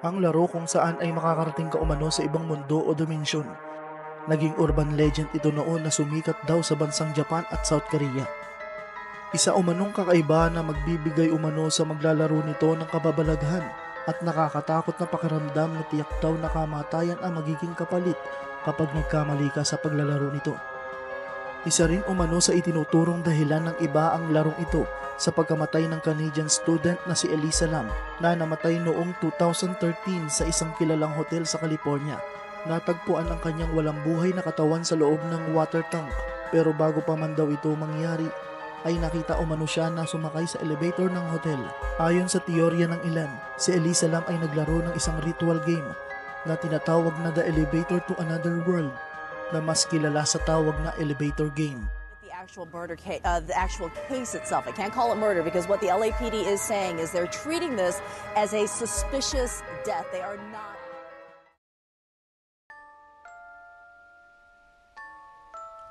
Ang laro kung saan ay makakarating ka umano sa ibang mundo o dimensyon. Naging urban legend ito noon na sumikat daw sa bansang Japan at South Korea. Isa umanong kakaiba na magbibigay umano sa maglalaro nito ng kababalaghan at nakakatakot na pakiramdam na tiyak daw na kamatayan ang magiging kapalit kapag nagkamali ka sa paglalaro nito. Isa rin umano sa itinuturong dahilan ng iba ang larong ito sa pagkamatay ng Canadian student na si Elisa Lam na namatay noong 2013 sa isang kilalang hotel sa California. Natagpuan ang kanyang walang buhay na katawan sa loob ng water tank, pero bago pa man daw ito mangyari ay nakita umano siya na sumakay sa elevator ng hotel. Ayon sa teorya ng ilan, si Elisa Lam ay naglaro ng isang ritual game na tinatawag na The Elevator to Another World, na mas kilala sa tawag na elevator game. The actual case itself, I can't call it murder because what the LAPD is saying is they're treating this as a suspicious death. They are not.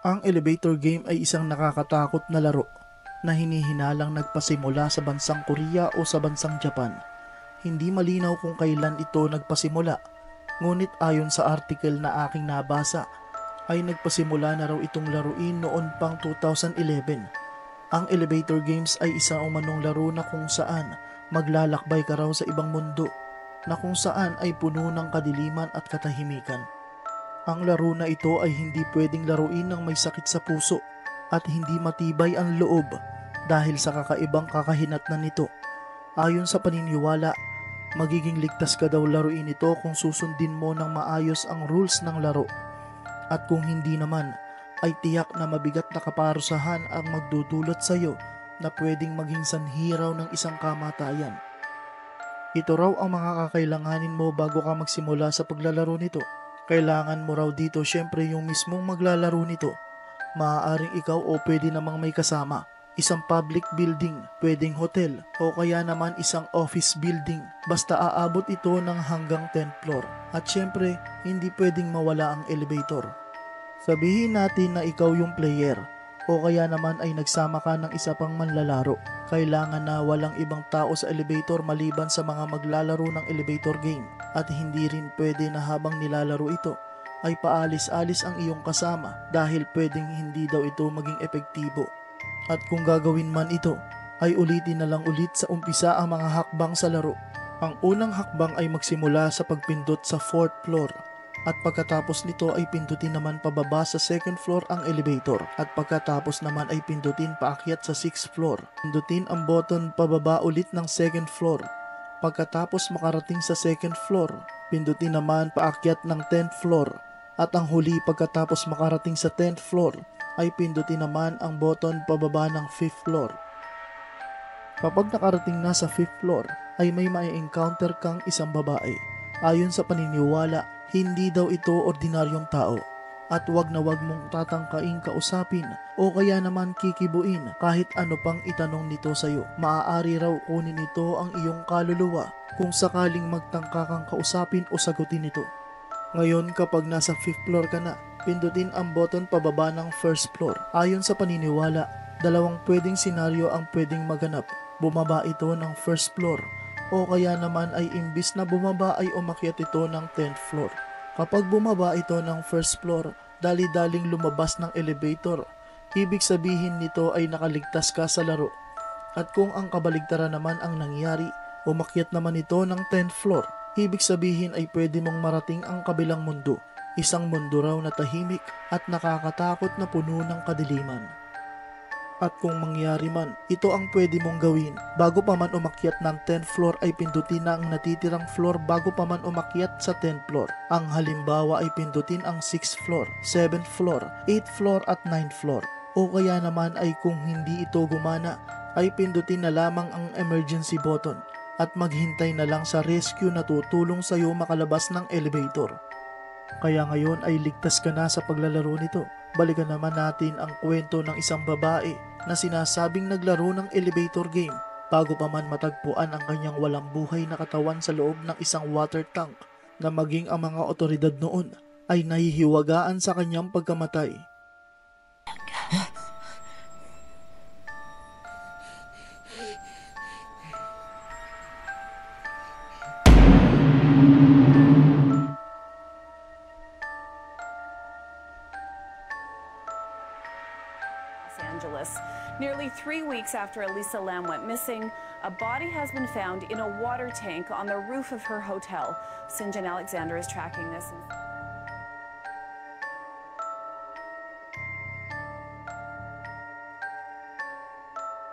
Ang elevator game ay isang nakakatakot na laro na hinihinalang nagpasimula sa bansang Korea o sa bansang Japan. Hindi malinaw kung kailan ito nagpasimula, ngunit ayon sa article na aking nabasa, ay nagpasimula na raw itong laruin noon pang 2011. Ang elevator games ay isa umanong laro na kung saan maglalakbay ka raw sa ibang mundo na kung saan ay puno ng kadiliman at katahimikan. Ang laro na ito ay hindi pwedeng laruin ng may sakit sa puso at hindi matibay ang loob dahil sa kakaibang kakahinatnan nito. Ayon sa paniniwala, magiging ligtas ka daw laruin ito kung susundin mo ng maayos ang rules ng laro. At kung hindi naman, ay tiyak na mabigat na kaparusahan ang magdudulot sa iyo na pwedeng maging sanhi raw ng isang kamatayan. Ito raw ang mga kakailanganin mo bago ka magsimula sa paglalaro nito. Kailangan mo raw dito syempre yung mismong maglalaro nito. Maaaring ikaw o pwede namang may kasama. Isang public building, pwedeng hotel, o kaya naman isang office building. Basta aabot ito ng hanggang 10th floor. At syempre, hindi pwedeng mawala ang elevator. Sabihin natin na ikaw yung player, o kaya naman ay nagsama ka ng isa pang manlalaro. Kailangan na walang ibang tao sa elevator maliban sa mga maglalaro ng elevator game. At hindi rin pwede na habang nilalaro ito, ay paalis-alis ang iyong kasama dahil pwedeng hindi daw ito maging epektibo. At kung gagawin man ito, ay ulitin na lang ulit sa umpisa ang mga hakbang sa laro. Ang unang hakbang ay magsimula sa pagpindot sa 4th floor. At pagkatapos nito ay pindutin naman pababa sa 2nd floor ang elevator. At pagkatapos naman ay pindutin paakyat sa 6th floor. Pindutin ang button pababa ulit ng 2nd floor. Pagkatapos makarating sa 2nd floor, pindutin naman paakyat ng 10th floor. At ang huli pagkatapos makarating sa 10th floor, ay pindutin naman ang button pababa ng 5th floor. Kapag nakarating na sa 5th floor, ay may mai-encounter kang isang babae. Ayon sa paniniwala, hindi daw ito ordinaryong tao. At wag na wag mong tatangkaing kausapin o kaya naman kikibuin kahit ano pang itanong nito sa'yo. Maaari raw kunin ito ang iyong kaluluwa kung sakaling magtangka kang kausapin o sagutin ito. Ngayon kapag nasa 5th floor ka na, pindutin ang button pababa ng 1st floor. Ayon sa paniniwala, dalawang pwedeng senaryo ang pwedeng maganap. Bumaba ito ng 1st floor o kaya naman ay imbis na bumaba ay umakyat ito ng 10th floor. Kapag bumaba ito ng 1st floor, dali-daling lumabas ng elevator. Ibig sabihin nito ay nakaligtas ka sa laro. At kung ang kabaligtaran naman ang nangyari, umakyat naman ito ng 10th floor. Ibig sabihin ay pwede mong marating ang kabilang mundo. Isang mundo raw na tahimik at nakakatakot na puno ng kadiliman. At kung mangyari man, ito ang pwede mong gawin. Bago pa man umakyat ng 10th floor ay pindutin na ang natitirang floor bago pa man umakyat sa 10th floor. Ang halimbawa ay pindutin ang 6th floor, 7th floor, 8th floor at 9th floor. O kaya naman ay kung hindi ito gumana, ay pindutin na lamang ang emergency button at maghintay na lang sa rescue na tutulong sa iyo makalabas ng elevator. Kaya ngayon ay ligtas ka na sa paglalaro nito. Balikan naman natin ang kwento ng isang babae na sinasabing naglaro ng elevator game bago pa man matagpuan ang kanyang walang buhay na katawan sa loob ng isang water tank na maging ang mga otoridad noon ay nahihiwagaan sa kanyang pagkamatay. Angeles. Nearly 3 weeks after Elisa Lam went missing, a body has been found in a water tank on the roof of her hotel. Sinjan Alexander is tracking this.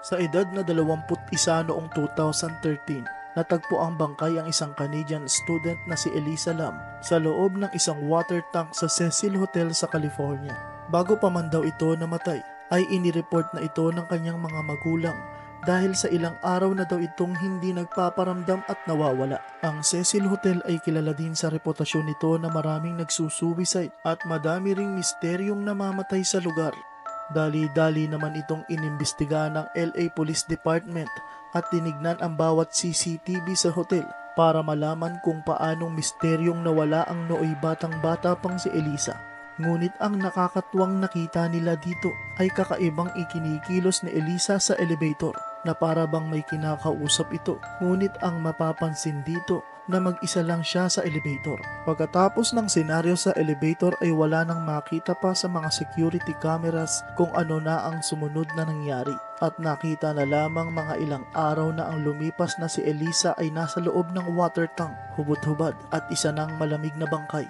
Sa edad na 21 noong 2013, natagpo ang bangkay ang isang Canadian student na si Elisa Lam sa loob ng isang water tank sa Cecil Hotel sa California. Bago pa man daw ito namatay, ay inireport na ito ng kanyang mga magulang dahil sa ilang araw na daw itong hindi nagpaparamdam at nawawala. Ang Cecil Hotel ay kilala din sa reputasyon nito na maraming nagsusuicide at madami ring misteryong namamatay sa lugar. Dali-dali naman itong inimbestigahan ng LA Police Department at tinignan ang bawat CCTV sa hotel para malaman kung paanong misteryong nawala ang nooy batang-bata pang si Elisa. Ngunit ang nakakatuwang nakita nila dito ay kakaibang ikinikilos ni Elisa sa elevator na para bang may kinakausap ito. Ngunit ang mapapansin dito na mag-isa lang siya sa elevator. Pagkatapos ng senaryo sa elevator ay wala nang makita pa sa mga security cameras kung ano na ang sumunod na nangyari. At nakita na lamang mga ilang araw na ang lumipas na si Elisa ay nasa loob ng water tank, hubad-hubad at isa ng malamig na bangkay.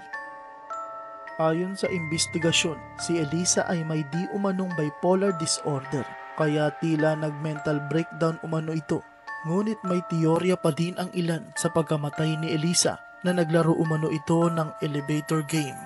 Ayon sa investigasyon, si Elisa ay may di umanong bipolar disorder, kaya tila nag-mental breakdown umano ito. Ngunit may teorya pa din ang ilan sa pagkamatay ni Elisa na naglaro umano ito ng elevator game.